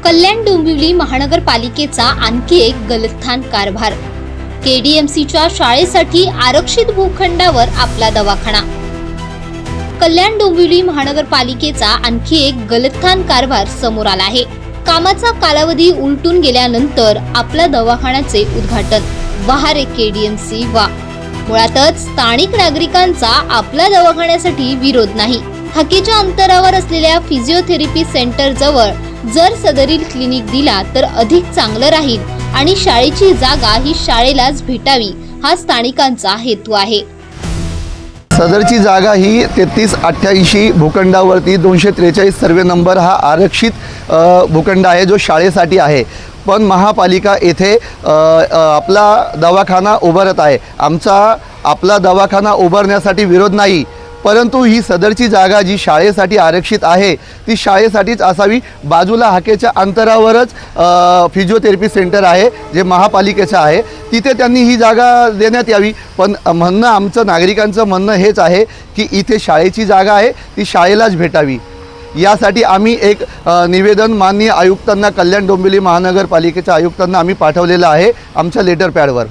कल्याण डोंबिवली महानगरपालिकेचा आणखी एक गलथान कारभार। केडीएमसीच्या शाळेसाठी आरक्षित भूखंडावर आपला दवाखाना। कल्याण डोंबिवली महानगरपालिकेचा आणखी एक गलथान कारभार समोर आला आहे। कामाचा कालावधी उलटून गेल्यानंतर आपल्या दवाखान्याचे उद्घाटन। वाह रे केडीएमसी वा। मुळातच स्थानिक नागरिकांचा आपल्या दवाखान्यासाठी विरोध नाही। हाकेच्या अंतरावर असलेल्या फिजिओथेरपी सेंटर जवळ जर सदरील क्लिनिक दिला तर अधिक चांगलं राहील आणि शाळेची जागा ही शाळेलाच भेटावी हा स्थानिकांचा हेतू आहे। सदरची जागा ही 3388 भूखंडावरती 243 सर्वे नंबर हा आरक्षित भूखंड आहे जो शाळेसाठी आहे। पण महापालिका येथे आपला दवाखाना उभारत आहे। आपला दवाखाना उभारण्यासाठी विरोध नाही, परंतु ही सदरची जागा जी शाळेसाठी आरक्षित आहे ती शाळेसाठीच असावी। बाजूला हाकेच्या अंतरावरच फिजिओथेरपी सेंटर आहे जे महापालिकेचं आहे, तिथे त्यांनी ही जागा देण्यात यावी। पण म्हणणं आमचं नागरिकांचं म्हणणं हेच आहे की इथे शाळेची जागा आहे ती शाळेलाच भेटावी। यासाठी आम्ही एक निवेदन माननीय आयुक्तांना, कल्याण डोंबिवली महानगरपालिकेच्या आयुक्तांना आम्ही पाठवलेलं आहे आमच्या लेटर पॅडवर।